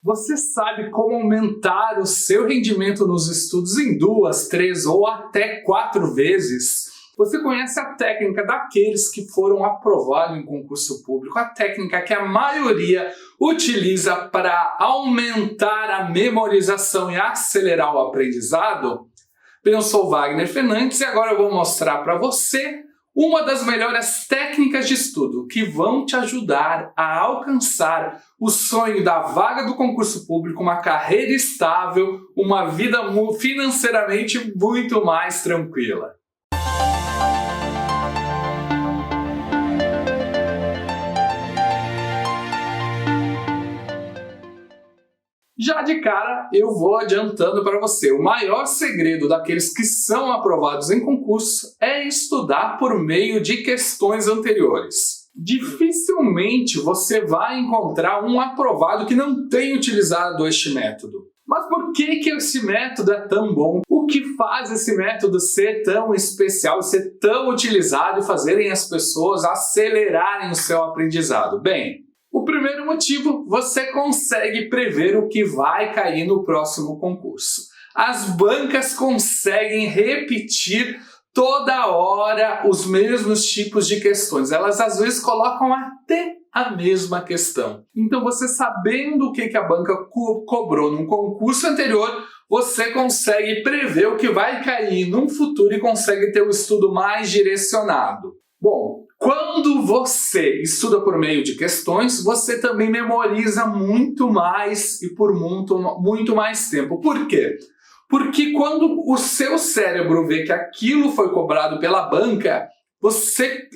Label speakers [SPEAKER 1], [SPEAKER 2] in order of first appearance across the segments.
[SPEAKER 1] Você sabe como aumentar o seu rendimento nos estudos em 2, 3 ou até 4 vezes? Você conhece a técnica daqueles que foram aprovados em concurso público, a técnica que a maioria utiliza para aumentar a memorização e acelerar o aprendizado? Bem, eu sou Wagner Fernandes e agora eu vou mostrar para você uma das melhores técnicas de estudo que vão te ajudar a alcançar o sonho da vaga do concurso público, uma carreira estável, uma vida financeiramente muito mais tranquila. Já de cara, eu vou adiantando para você, o maior segredo daqueles que são aprovados em concurso é estudar por meio de questões anteriores. Dificilmente você vai encontrar um aprovado que não tenha utilizado este método. Mas por que esse método é tão bom? O que faz esse método ser tão especial, ser tão utilizado e fazerem as pessoas acelerarem o seu aprendizado? Bem, o primeiro motivo, você consegue prever o que vai cair no próximo concurso. As bancas conseguem repetir toda hora os mesmos tipos de questões. Elas às vezes colocam até a mesma questão. Então você sabendo o que a banca cobrou num concurso anterior, você consegue prever o que vai cair num futuro e consegue ter o estudo mais direcionado. Bom, quando você estuda por meio de questões, você também memoriza muito mais e por muito mais tempo. Por quê? Porque quando o seu cérebro vê que aquilo foi cobrado pela banca,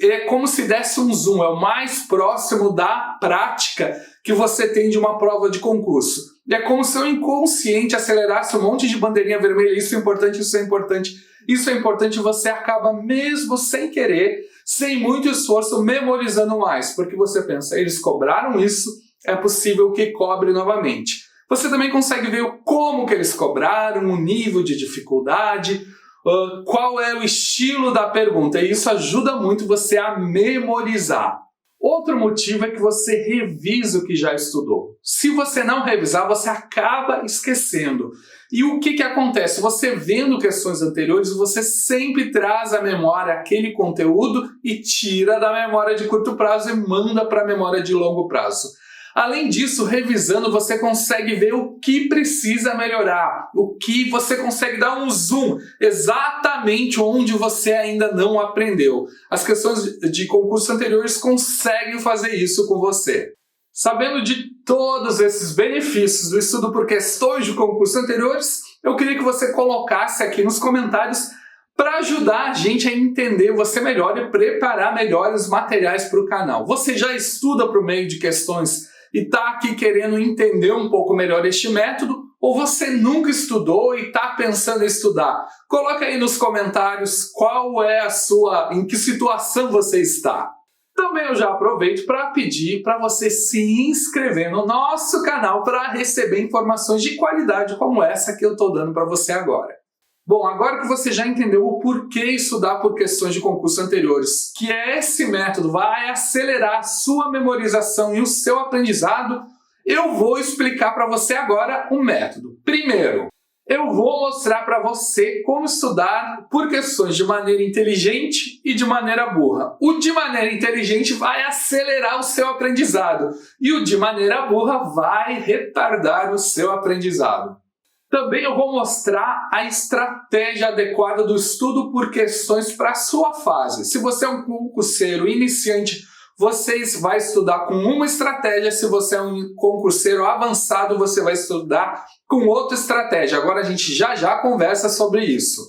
[SPEAKER 1] é como se desse um zoom, é o mais próximo da prática que você tem de uma prova de concurso. E é como se o inconsciente acelerasse um monte de bandeirinha vermelha, isso é importante, isso é importante, isso é importante, você acaba mesmo sem querer, sem muito esforço, memorizando mais, porque você pensa, eles cobraram isso, é possível que cobre novamente. Você também consegue ver como que eles cobraram, o nível de dificuldade, qual é o estilo da pergunta, e isso ajuda muito você a memorizar. Outro motivo é que você revisa o que já estudou. Se você não revisar, você acaba esquecendo. E o que acontece? Você vendo questões anteriores, você sempre traz à memória aquele conteúdo e tira da memória de curto prazo e manda para a memória de longo prazo. Além disso, revisando, você consegue ver o que precisa melhorar, o que você consegue dar um zoom exatamente onde você ainda não aprendeu. As questões de concursos anteriores conseguem fazer isso com você. Sabendo de todos esses benefícios do estudo por questões de concursos anteriores, eu queria que você colocasse aqui nos comentários para ajudar a gente a entender você melhor e preparar melhores materiais para o canal. Você já estuda por meio de questões e está aqui querendo entender um pouco melhor este método, ou você nunca estudou e está pensando em estudar? Coloca aí nos comentários qual é em que situação você está. Também eu já aproveito para pedir para você se inscrever no nosso canal para receber informações de qualidade como essa que eu estou dando para você agora. Bom, agora que você já entendeu o porquê estudar por questões de concursos anteriores, que esse método vai acelerar a sua memorização e o seu aprendizado, eu vou explicar para você agora o método. Primeiro, eu vou mostrar para você como estudar por questões de maneira inteligente e de maneira burra. O de maneira inteligente vai acelerar o seu aprendizado e o de maneira burra vai retardar o seu aprendizado. Também eu vou mostrar a estratégia adequada do estudo por questões para a sua fase. Se você é um concurseiro iniciante, você vai estudar com uma estratégia. Se você é um concurseiro avançado, você vai estudar com outra estratégia. Agora a gente já conversa sobre isso.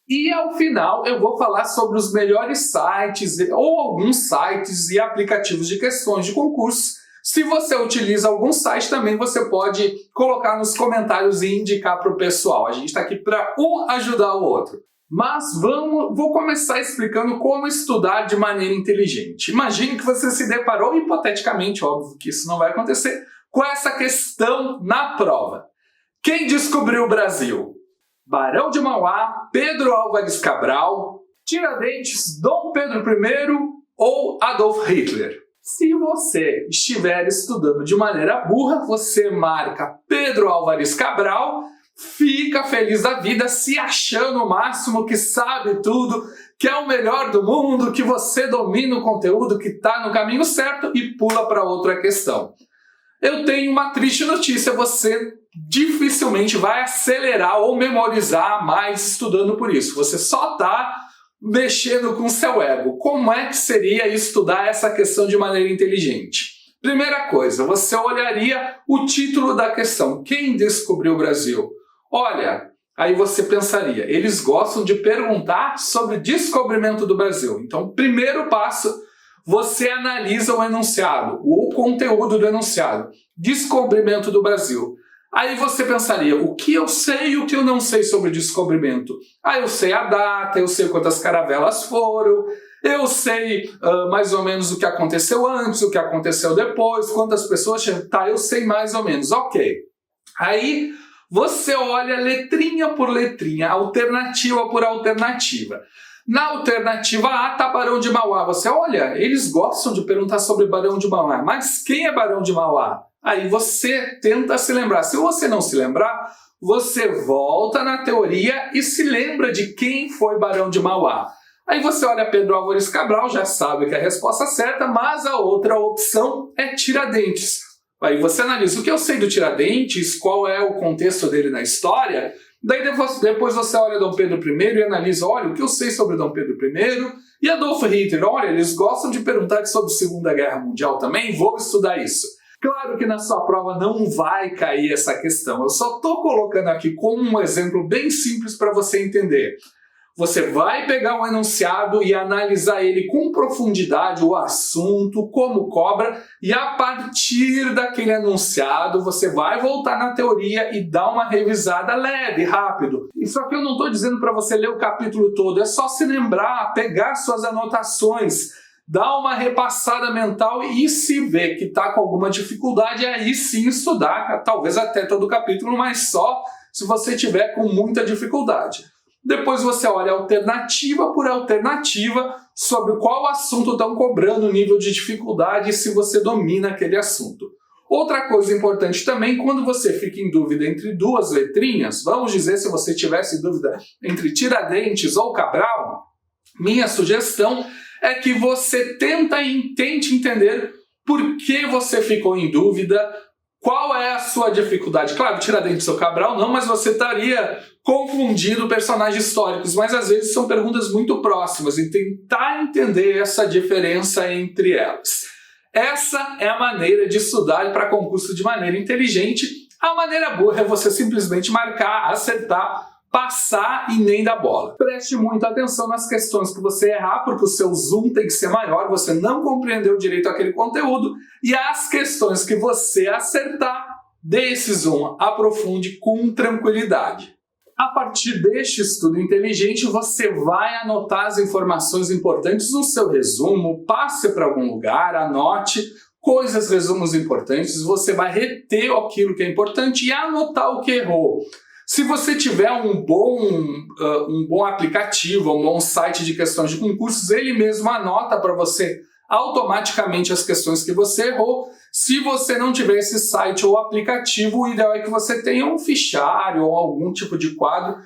[SPEAKER 1] E ao final eu vou falar sobre os melhores sites ou alguns sites e aplicativos de questões de concurso. Se você utiliza algum site também, você pode colocar nos comentários e indicar para o pessoal. A gente está aqui para um ajudar o outro. Mas vou começar explicando como estudar de maneira inteligente. Imagine que você se deparou, hipoteticamente, óbvio que isso não vai acontecer, com essa questão na prova. Quem descobriu o Brasil? Barão de Mauá, Pedro Álvares Cabral, Tiradentes, Dom Pedro I ou Adolf Hitler? Se você estiver estudando de maneira burra, você marca Pedro Álvares Cabral, fica feliz da vida, se achando o máximo, que sabe tudo, que é o melhor do mundo, que você domina o conteúdo, que está no caminho certo e pula para outra questão. Eu tenho uma triste notícia, você dificilmente vai acelerar ou memorizar mais estudando por isso. Você só está mexendo com o seu ego. Como é que seria estudar essa questão de maneira inteligente? Primeira coisa, você olharia o título da questão. Quem descobriu o Brasil? Olha, aí você pensaria, eles gostam de perguntar sobre o descobrimento do Brasil. Então, primeiro passo, você analisa o enunciado, o conteúdo do enunciado. Descobrimento do Brasil. Aí você pensaria, o que eu sei e o que eu não sei sobre o descobrimento? Eu sei a data, eu sei quantas caravelas foram, eu sei mais ou menos o que aconteceu antes, o que aconteceu depois, quantas pessoas... Tá, eu sei mais ou menos, ok. Aí você olha letrinha por letrinha, alternativa por alternativa. Na alternativa A está Barão de Mauá. Você olha, eles gostam de perguntar sobre Barão de Mauá, mas quem é Barão de Mauá? Aí você tenta se lembrar. Se você não se lembrar, você volta na teoria e se lembra de quem foi Barão de Mauá. Aí você olha Pedro Álvares Cabral, já sabe que é a resposta certa, mas a outra opção é Tiradentes. Aí você analisa o que eu sei do Tiradentes, qual é o contexto dele na história, daí depois você olha Dom Pedro I e analisa, olha, o que eu sei sobre Dom Pedro I e Adolf Hitler, olha, eles gostam de perguntar sobre a Segunda Guerra Mundial também, vou estudar isso. Claro que na sua prova não vai cair essa questão, eu só estou colocando aqui como um exemplo bem simples para você entender. Você vai pegar um enunciado e analisar ele com profundidade, o assunto, como cobra, e a partir daquele enunciado você vai voltar na teoria e dar uma revisada leve, rápido. Isso aqui eu não estou dizendo para você ler o capítulo todo, é só se lembrar, pegar suas anotações, dar uma repassada mental e se ver que está com alguma dificuldade, aí sim estudar, talvez até todo o capítulo, mas só se você tiver com muita dificuldade. Depois você olha alternativa por alternativa sobre qual assunto estão cobrando o nível de dificuldade e se você domina aquele assunto. Outra coisa importante também, quando você fica em dúvida entre duas letrinhas, vamos dizer se você tivesse dúvida entre Tiradentes ou Cabral, minha sugestão é que você tente entender por que você ficou em dúvida, qual é a sua dificuldade. Claro, Tiradentes ou Cabral não, mas você estaria confundindo personagens históricos, mas às vezes são perguntas muito próximas e tentar entender essa diferença entre elas. Essa é a maneira de estudar para concurso de maneira inteligente. A maneira boa é você simplesmente marcar, acertar, passar e nem dar bola. Preste muita atenção nas questões que você errar, porque o seu zoom tem que ser maior, você não compreendeu direito aquele conteúdo, e as questões que você acertar, dê esse zoom, aprofunde com tranquilidade. A partir deste estudo inteligente, você vai anotar as informações importantes no seu resumo, passe para algum lugar, anote coisas, resumos importantes, você vai reter aquilo que é importante e anotar o que errou. Se você tiver um bom aplicativo, um bom site de questões de concursos, ele mesmo anota para você automaticamente as questões que você errou. Se você não tiver esse site ou aplicativo, o ideal é que você tenha um fichário ou algum tipo de quadro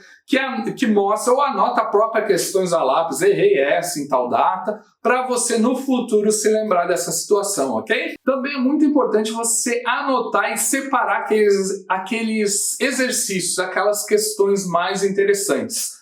[SPEAKER 1] que mostra ou anota a própria questões a lápis, errei essa em tal data, para você no futuro se lembrar dessa situação, ok? Também é muito importante você anotar e separar aqueles exercícios, aquelas questões mais interessantes.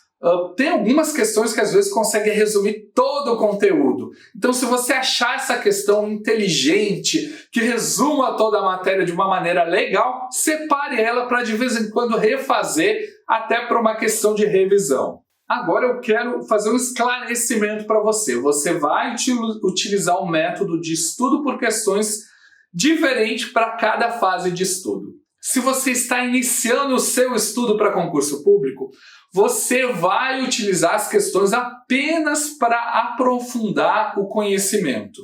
[SPEAKER 1] Tem algumas questões que às vezes conseguem resumir todo o conteúdo. Então, se você achar essa questão inteligente, que resuma toda a matéria de uma maneira legal, separe ela para de vez em quando refazer, até para uma questão de revisão. Agora eu quero fazer um esclarecimento para você. Você vai utilizar um método de estudo por questões diferente para cada fase de estudo. Se você está iniciando o seu estudo para concurso público, você vai utilizar as questões apenas para aprofundar o conhecimento.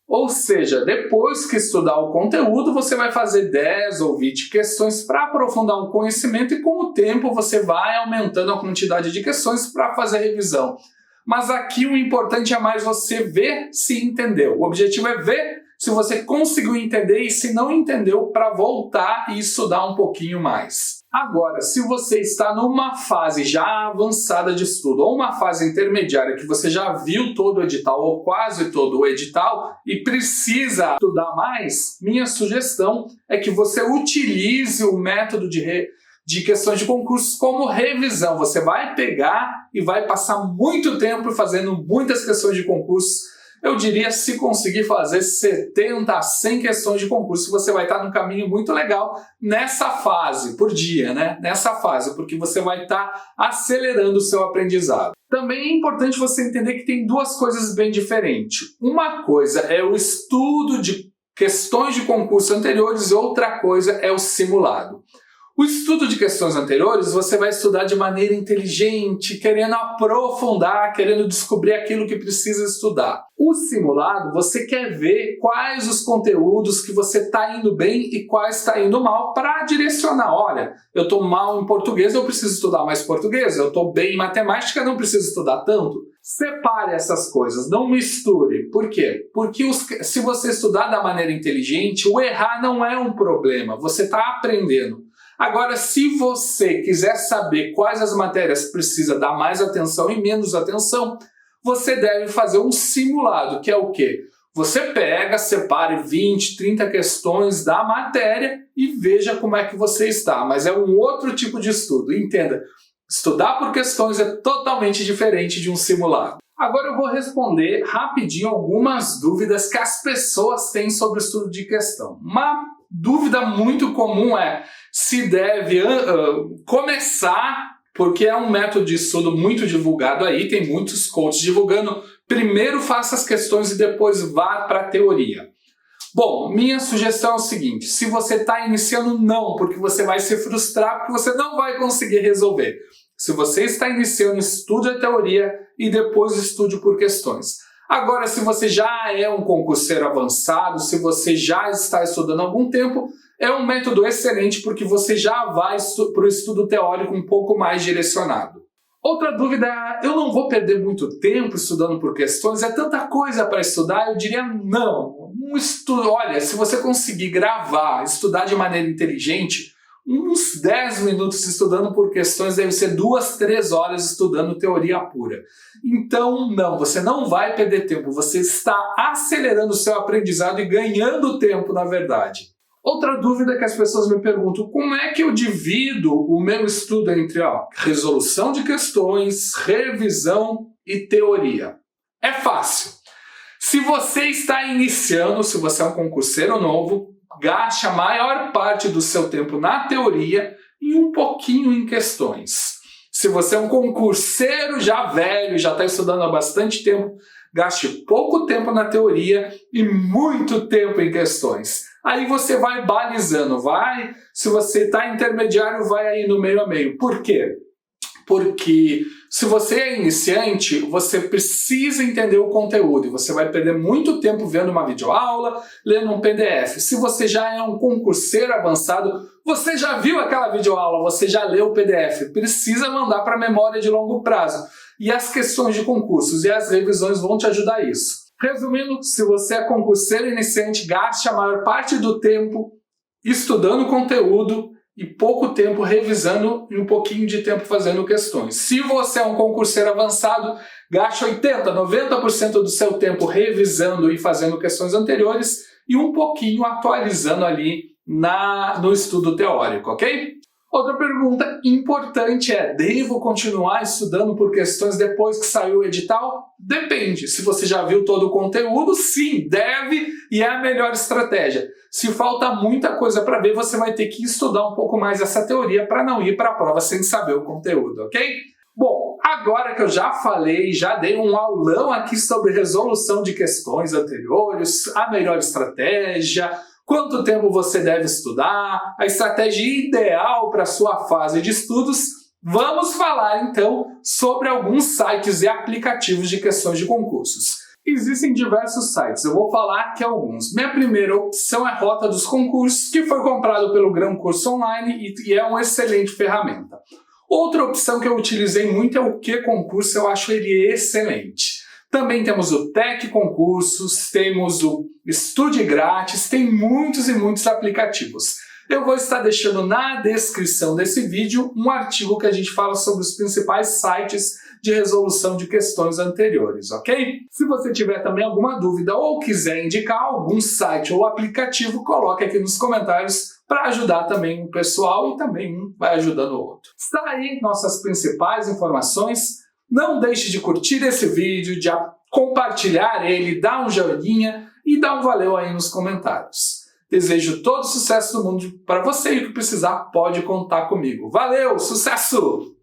[SPEAKER 1] Ou seja, depois que estudar o conteúdo, você vai fazer 10 ou 20 questões para aprofundar o conhecimento e com o tempo você vai aumentando a quantidade de questões para fazer revisão. Mas aqui o importante é mais você ver se entendeu. O objetivo é ver se você conseguiu entender e se não entendeu, para voltar e estudar um pouquinho mais. Agora, se você está numa fase já avançada de estudo ou uma fase intermediária que você já viu todo o edital ou quase todo o edital e precisa estudar mais, minha sugestão é que você utilize o método de questões de concursos como revisão. Você vai pegar e vai passar muito tempo fazendo muitas questões de concursos. Eu diria, se conseguir fazer 70 a 100 questões de concurso, você vai estar num caminho muito legal nessa fase, por dia, né? Nessa fase, porque você vai estar acelerando o seu aprendizado. Também é importante você entender que tem duas coisas bem diferentes. Uma coisa é o estudo de questões de concurso anteriores e outra coisa é o simulado. O estudo de questões anteriores você vai estudar de maneira inteligente, querendo aprofundar, querendo descobrir aquilo que precisa estudar. O simulado, você quer ver quais os conteúdos que você está indo bem e quais está indo mal para direcionar. Olha, eu estou mal em português, eu preciso estudar mais português. Eu estou bem em matemática, não preciso estudar tanto. Separe essas coisas, não misture. Por quê? Porque se você estudar da maneira inteligente, o errar não é um problema, você está aprendendo. Agora, se você quiser saber quais as matérias precisa dar mais atenção e menos atenção, você deve fazer um simulado, que é o quê? Você pega, separe 20, 30 questões da matéria e veja como é que você está. Mas é um outro tipo de estudo. Entenda, estudar por questões é totalmente diferente de um simulado. Agora eu vou responder rapidinho algumas dúvidas que as pessoas têm sobre o estudo de questão. Uma dúvida muito comum é se deve começar, porque é um método de estudo muito divulgado aí, tem muitos coaches divulgando, primeiro faça as questões e depois vá para a teoria. Bom, minha sugestão é o seguinte, se você está iniciando, não, porque você vai se frustrar, porque você não vai conseguir resolver. Se você está iniciando, estude a teoria e depois estude por questões. Agora, se você já é um concurseiro avançado, se você já está estudando há algum tempo, é um método excelente porque você já vai para o estudo teórico um pouco mais direcionado. Outra dúvida é, eu não vou perder muito tempo estudando por questões, é tanta coisa para estudar? Eu diria não. Olha, se você conseguir gravar, estudar de maneira inteligente, uns 10 minutos estudando por questões deve ser 2, 3 horas estudando teoria pura. Então, não, você não vai perder tempo, você está acelerando o seu aprendizado e ganhando tempo, na verdade. Outra dúvida que as pessoas me perguntam, como é que eu divido o meu estudo entre resolução de questões, revisão e teoria? É fácil. Se você está iniciando, se você é um concurseiro novo, gaste a maior parte do seu tempo na teoria e um pouquinho em questões. Se você é um concurseiro já velho, já está estudando há bastante tempo, gaste pouco tempo na teoria e muito tempo em questões. Aí você vai balizando, se você está intermediário, vai aí no meio a meio. Por quê? Porque se você é iniciante, você precisa entender o conteúdo e você vai perder muito tempo vendo uma videoaula, lendo um PDF. Se você já é um concurseiro avançado, você já viu aquela videoaula, você já leu o PDF, precisa mandar para a memória de longo prazo. E as questões de concursos e as revisões vão te ajudar a isso. Resumindo, se você é concurseiro iniciante, gaste a maior parte do tempo estudando conteúdo e pouco tempo revisando e um pouquinho de tempo fazendo questões. Se você é um concurseiro avançado, gaste 80%, 90% do seu tempo revisando e fazendo questões anteriores e um pouquinho atualizando ali no estudo teórico, ok? Outra pergunta importante é, devo continuar estudando por questões depois que saiu o edital? Depende. Se você já viu todo o conteúdo, sim, deve e é a melhor estratégia. Se falta muita coisa para ver, você vai ter que estudar um pouco mais essa teoria para não ir para a prova sem saber o conteúdo, ok? Bom, agora que eu já falei, já dei um aulão aqui sobre resolução de questões anteriores, a melhor estratégia, quanto tempo você deve estudar, a estratégia ideal para a sua fase de estudos, vamos falar então sobre alguns sites e aplicativos de questões de concursos. Existem diversos sites, eu vou falar aqui alguns. Minha primeira opção é Rota dos Concursos, que foi comprado pelo Gran Curso Online e é uma excelente ferramenta. Outra opção que eu utilizei muito é o Que Concurso, eu acho ele excelente. Também temos o Tec Concursos, temos o Estude Grátis, tem muitos e muitos aplicativos. Eu vou estar deixando na descrição desse vídeo um artigo que a gente fala sobre os principais sites de resolução de questões anteriores, ok? Se você tiver também alguma dúvida ou quiser indicar algum site ou aplicativo, coloque aqui nos comentários para ajudar também o pessoal e também um vai ajudando o outro. Está aí nossas principais informações. Não deixe de curtir esse vídeo, de compartilhar ele, dar um joinha e dar um valeu aí nos comentários. Desejo todo o sucesso do mundo para você e o que precisar pode contar comigo. Valeu, sucesso!